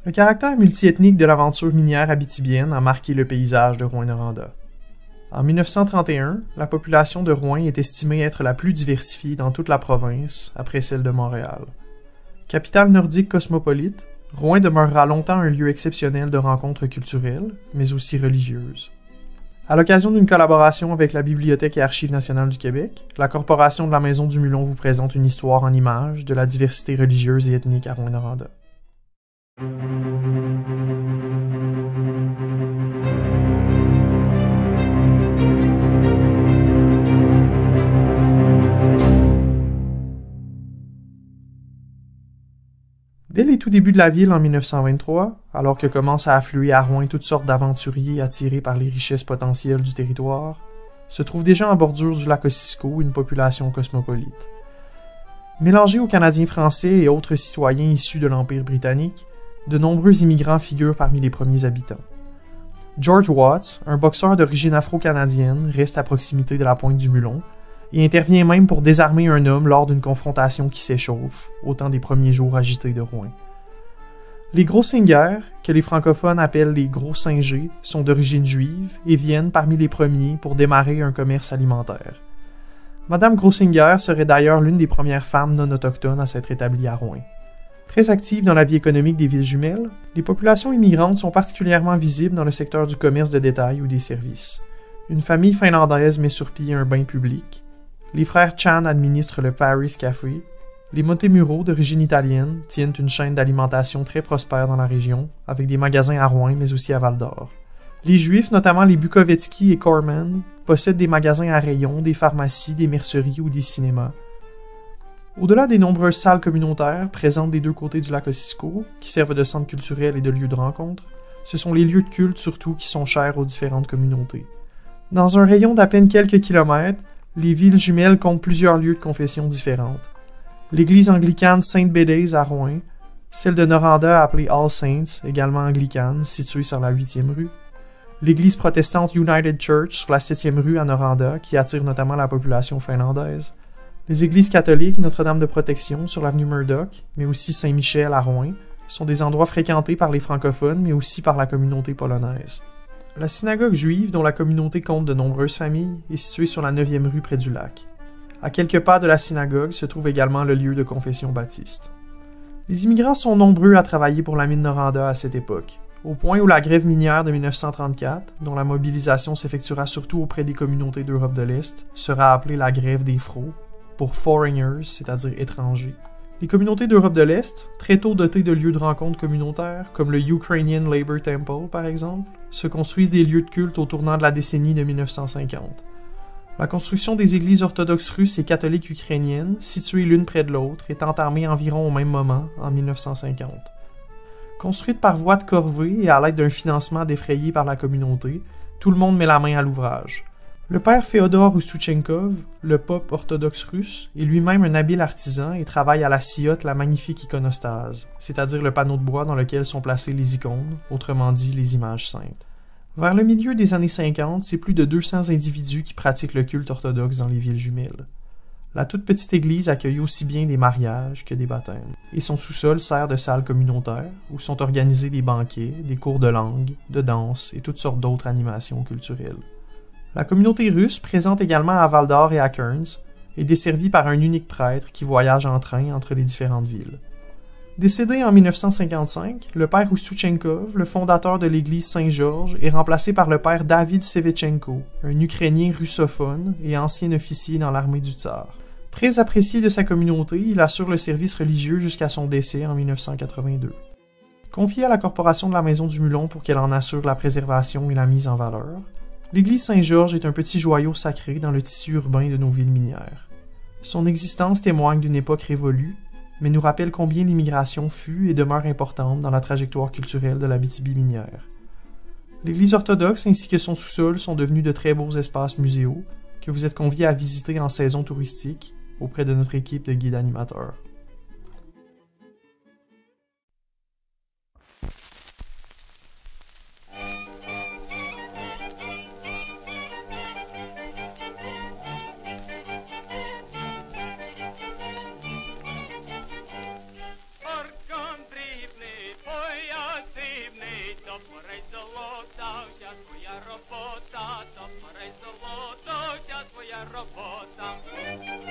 Le caractère multiethnique de l'aventure minière abitibienne a marqué le paysage de Rouyn-Noranda. En 1931, la population de Rouyn est estimée être la plus diversifiée dans toute la province, après celle de Montréal. Capitale nordique cosmopolite, Rouyn demeurera longtemps un lieu exceptionnel de rencontres culturelles, mais aussi religieuses. À l'occasion d'une collaboration avec la Bibliothèque et Archives nationales du Québec, la Corporation de la Maison du Mulon vous présente une histoire en images de la diversité religieuse et ethnique à Rouyn-Noranda. Dès les tout débuts de la ville en 1923, alors que commencent à affluer à Rouyn toutes sortes d'aventuriers attirés par les richesses potentielles du territoire, se trouve déjà en bordure du lac Ossisco une population cosmopolite. Mélangés aux Canadiens français et autres citoyens issus de l'Empire britannique, de nombreux immigrants figurent parmi les premiers habitants. George Watts, un boxeur d'origine afro-canadienne, reste à proximité de la pointe du Mulon, et intervient même pour désarmer un homme lors d'une confrontation qui s'échauffe, au temps des premiers jours agités de Rouyn. Les Grossingers, que les francophones appellent les Gros-Singers, sont d'origine juive et viennent parmi les premiers pour démarrer un commerce alimentaire. Madame Grossinger serait d'ailleurs l'une des premières femmes non autochtones à s'être établie à Rouyn. Très actives dans la vie économique des villes jumelles, les populations immigrantes sont particulièrement visibles dans le secteur du commerce de détail ou des services. Une famille finlandaise met sur pied un bain public. Les frères Chan administrent le Paris Café. Les Montemuro, d'origine italienne, tiennent une chaîne d'alimentation très prospère dans la région, avec des magasins à Rouyn mais aussi à Val-d'Or. Les Juifs, notamment les Bukovetsky et Corman, possèdent des magasins à rayons, des pharmacies, des merceries ou des cinémas. Au-delà des nombreuses salles communautaires présentes des deux côtés du lac Ossisco, qui servent de centre culturel et de lieu de rencontre, ce sont les lieux de culte surtout qui sont chers aux différentes communautés. Dans un rayon d'à peine quelques kilomètres, les villes jumelles comptent plusieurs lieux de confession différentes. L'église anglicane Sainte-Bédèse à Rouyn, celle de Noranda appelée All Saints, également anglicane, située sur la 8e rue, l'église protestante United Church sur la 7e rue à Noranda, qui attire notamment la population finlandaise, les églises catholiques Notre-Dame de Protection sur l'avenue Murdoch, mais aussi Saint-Michel à Rouyn, sont des endroits fréquentés par les francophones, mais aussi par la communauté polonaise. La synagogue juive, dont la communauté compte de nombreuses familles, est située sur la 9e rue près du lac. À quelques pas de la synagogue se trouve également le lieu de confession baptiste. Les immigrants sont nombreux à travailler pour la mine Noranda à cette époque, au point où la grève minière de 1934, dont la mobilisation s'effectuera surtout auprès des communautés d'Europe de l'Est, sera appelée la grève des Fros, pour foreigners, c'est-à-dire étrangers. Les communautés d'Europe de l'Est, très tôt dotées de lieux de rencontre communautaires, comme le Ukrainian Labor Temple par exemple, se construisent des lieux de culte au tournant de la décennie de 1950. La construction des églises orthodoxes russes et catholiques ukrainiennes, situées l'une près de l'autre, est entamée environ au même moment, en 1950. Construite par voie de corvée et à l'aide d'un financement défrayé par la communauté, tout le monde met la main à l'ouvrage. Le père Féodor Oustouchenkov, le pope orthodoxe russe, est lui-même un habile artisan et travaille à la sciyote la magnifique iconostase, c'est-à-dire le panneau de bois dans lequel sont placées les icônes, autrement dit les images saintes. Vers le milieu des années 50, c'est plus de 200 individus qui pratiquent le culte orthodoxe dans les villes jumelles. La toute petite église accueille aussi bien des mariages que des baptêmes, et son sous-sol sert de salle communautaire où sont organisés des banquets, des cours de langue, de danse et toutes sortes d'autres animations culturelles. La communauté russe, présente également à Val-d'Or et à Kearns, est desservie par un unique prêtre qui voyage en train entre les différentes villes. Décédé en 1955, le père Oustouchenkov, le fondateur de l'église Saint-Georges, est remplacé par le père David Sevchenko, un Ukrainien russophone et ancien officier dans l'armée du Tsar. Très apprécié de sa communauté, il assure le service religieux jusqu'à son décès en 1982. Confié à la Corporation de la Maison du Mulon pour qu'elle en assure la préservation et la mise en valeur, l'église Saint-Georges est un petit joyau sacré dans le tissu urbain de nos villes minières. Son existence témoigne d'une époque révolue, mais nous rappelle combien l'immigration fut et demeure importante dans la trajectoire culturelle de l'Abitibi minière. L'église orthodoxe ainsi que son sous-sol sont devenus de très beaux espaces muséaux que vous êtes conviés à visiter en saison touristique auprès de notre équipe de guides animateurs. топорей золота, вся твоя робота, топорей золота, вся твоя робота.